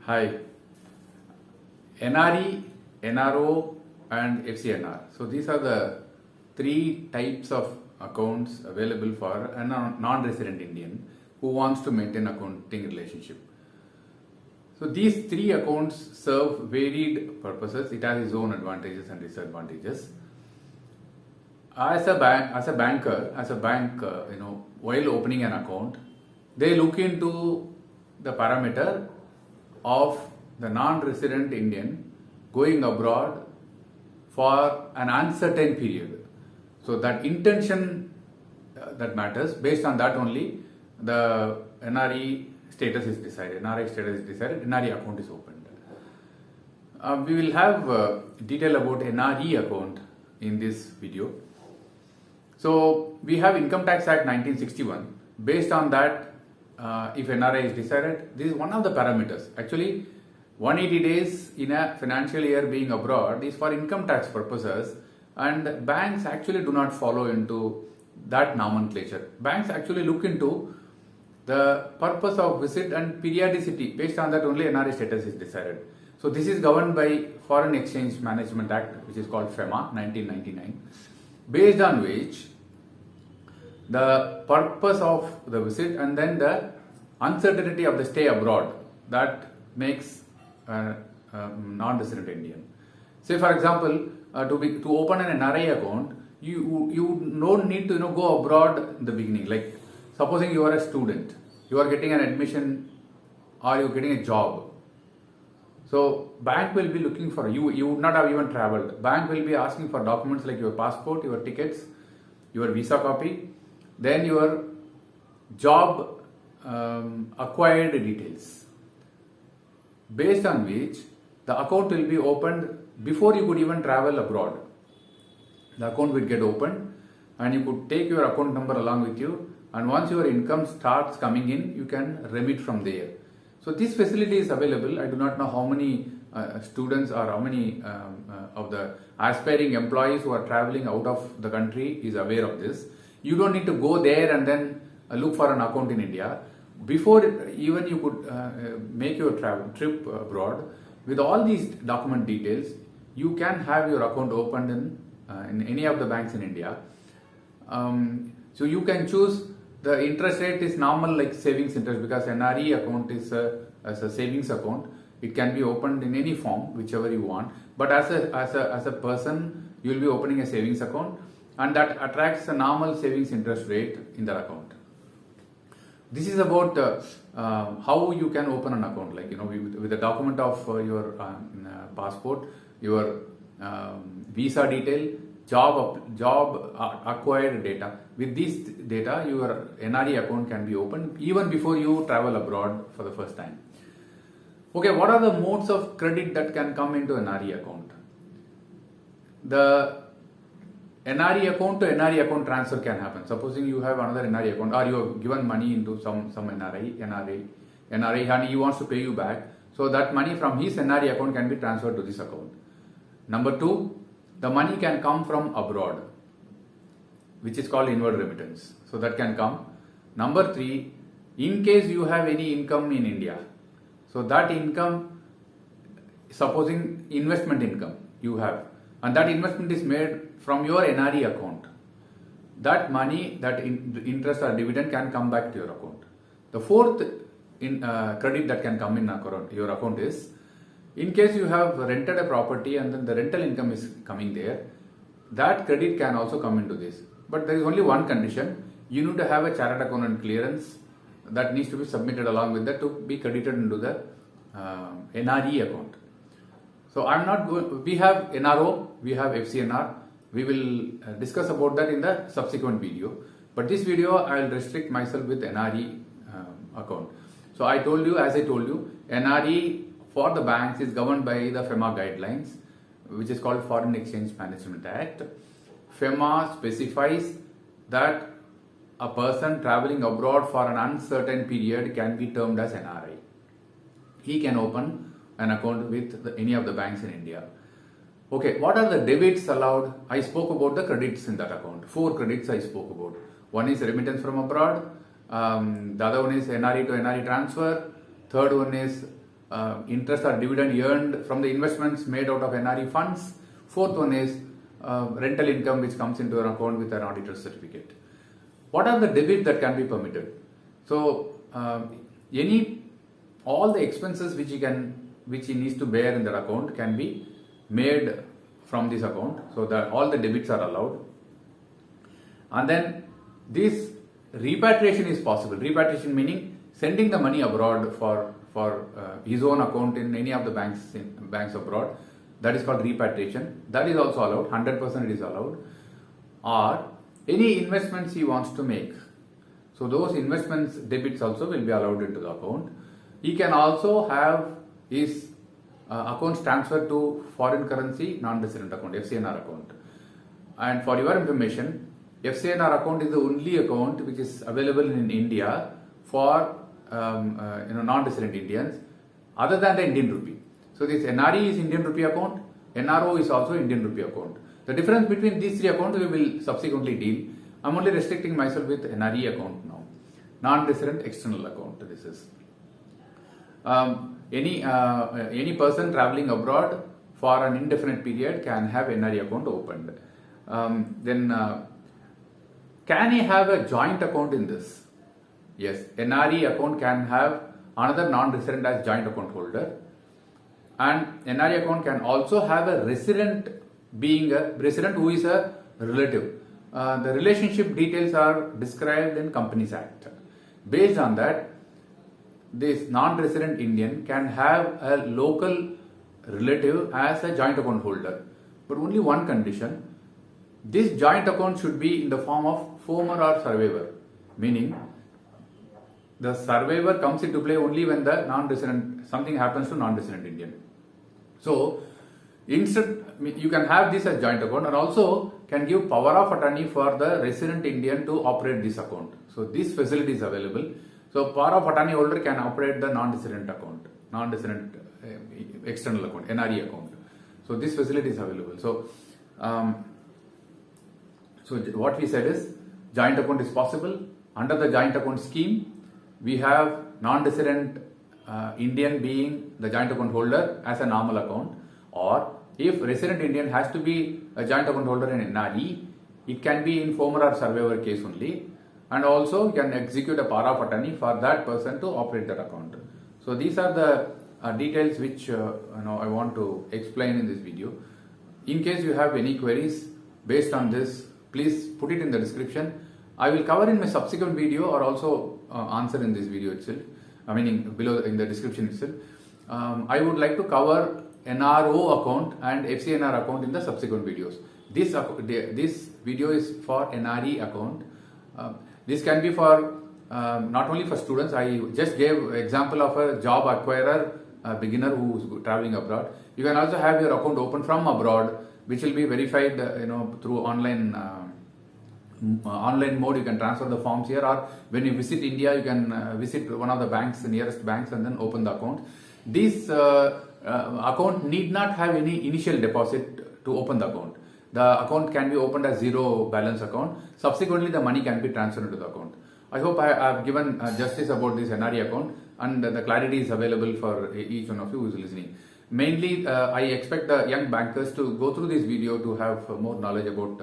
Hi, NRE, NRO, and FCNR. So these are the three types of accounts available for a non-resident Indian who wants to maintain accounting relationship. So these three accounts serve varied purposes. It has its own advantages and disadvantages. As a bank, while opening an account, they look into the parameter of the non-resident Indian going abroad for an uncertain period. So that intention that matters. Based on that only, the NRE status is decided. NRE account is opened. We will have detail about NRE account in this video. So we have Income Tax Act 1961. Based on that, if NRI is decided, this is one of the parameters. Actually, 180 days in a financial year being abroad is for income tax purposes, and banks actually do not follow into that nomenclature. Banks actually look into the purpose of visit and periodicity. Based on that only NRI status is decided. So this is governed by Foreign Exchange Management Act, which is called FEMA 1999, based on which the purpose of the visit and then the uncertainty of the stay abroad, that makes a non-resident Indian. Say for example, to open an NRI account, you don't need to go abroad in the beginning. Like supposing you are a student, you are getting an admission or you are getting a job. So bank will be looking for you. You would not have even traveled. Bank will be asking for documents like your passport, your tickets, your visa copy, then your job acquired details, based on which the account will be opened before you could even travel abroad. The account will get opened and you could take your account number along with you, and once your income starts coming in, you can remit from there. So this facility is available. I do not know how many students or how many of the aspiring employees who are traveling out of the country is aware of this. You don't need to go there and then look for an account in India. Before even you could make your trip abroad, with all these document details, you can have your account opened in any of the banks in India. So you can choose. The interest rate is normal like savings interest, because NRE account is as a savings account. It can be opened in any form, whichever you want. But as a person, you will be opening a savings account, and that attracts a normal savings interest rate in that account. This is about how you can open an account, like with the document of your passport, your visa detail, job acquired data. With this data, your NRE account can be opened even before you travel abroad for the first time. Okay, what are the modes of credit that can come into NRE account? The NRE account to NRE account transfer can happen. Supposing you have another NRE account, or you have given money into some NRI, and he wants to pay you back. So that money from his NRE account can be transferred to this account. Number two, the money can come from abroad, which is called inward remittance. So that can come. Number three, in case you have any income in India, so that income, supposing investment income you have, and that investment is made from your NRE account, that money, that interest or dividend can come back to your account. The fourth credit that can come in your account is, in case you have rented a property and then the rental income is coming there, that credit can also come into this. But there is only one condition. You need to have a chartered accountant clearance that needs to be submitted along with that to be credited into the NRE account. So we have NRO, we have FCNR. We will discuss about that in the subsequent video. But this video I will restrict myself with NRE account. So as I told you, NRE for the banks is governed by the FEMA guidelines, which is called Foreign Exchange Management Act. FEMA specifies that a person traveling abroad for an uncertain period can be termed as NRI. He can open an account with any of the banks in India. Okay, what are the debits allowed? I spoke about the credits in that account. 4 credits I spoke about. One is remittance from abroad. The other one is NRE to NRE transfer. Third one is interest or dividend earned from the investments made out of NRE funds. Fourth one is rental income which comes into an account with an auditor certificate. What are the debits that can be permitted? So all the expenses which he needs to bear in that account can be made from this account. So that all the debits are allowed. And then this repatriation is possible. Repatriation meaning sending the money abroad for his own account in any of the banks abroad. That is called repatriation. That is also allowed. 100% it is allowed. Or any investments he wants to make. So those investments debits also will be allowed into the account. He can also have his accounts transferred to foreign currency non-resident account, FCNR account. And for your information, FCNR account is the only account which is available in India for non-resident Indians other than the Indian rupee. So this NRE is Indian rupee account, NRO is also Indian rupee account. The difference between these three accounts we will subsequently deal. I'm only restricting myself with NRE account now. Non-resident external account this is. Any person traveling abroad for an indefinite period can have NRE account opened. Can he have a joint account in this? Yes, NRE account can have another non-resident as joint account holder, and NRE account can also have a resident being a resident who is a relative. The relationship details are described in Companies Act. Based on that, this non-resident Indian can have a local relative as a joint account holder, but only one condition. This joint account should be in the form of former or survivor, meaning the survivor comes into play only when the non-resident, something happens to non-resident Indian. So instead, you can have this as joint account and also can give power of attorney for the resident Indian to operate this account. So this facility is available. So power of attorney holder can operate the non-resident account, non-resident external account, NRE account. So this facility is available. So what we said is joint account is possible. Under the joint account scheme, we have non-resident Indian being the joint account holder as a normal account, or if resident Indian has to be a joint account holder in NRE, it can be in former or survivor case only, and also you can execute a power of attorney for that person to operate that account. So these are the details which I want to explain in this video. In case you have any queries based on this, please put it in the description. I will cover in my subsequent video or also answer in this video itself, meaning below in the description itself. I would like to cover NRO account and FCNR account in the subsequent videos. This video is for NRE account. This can be for not only for students. I just gave example of a job acquirer, a beginner who is traveling abroad. You can also have your account open from abroad, which will be verified through online mode. You can transfer the forms here, or when you visit India, you can visit one of the banks, the nearest banks, and then open the account. This account need not have any initial deposit to open the account. The account can be opened as zero balance account. Subsequently, the money can be transferred into the account. I hope I have given justice about this NRE account, and the clarity is available for each one of you who is listening. Mainly, I expect the young bankers to go through this video to have more knowledge about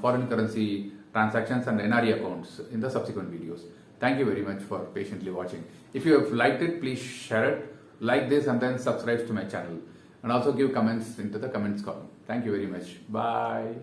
foreign currency transactions and NRE accounts in the subsequent videos. Thank you very much for patiently watching. If you have liked it, please share it, like this, and then subscribe to my channel. And also give comments into the comments column. Thank you very much. Bye.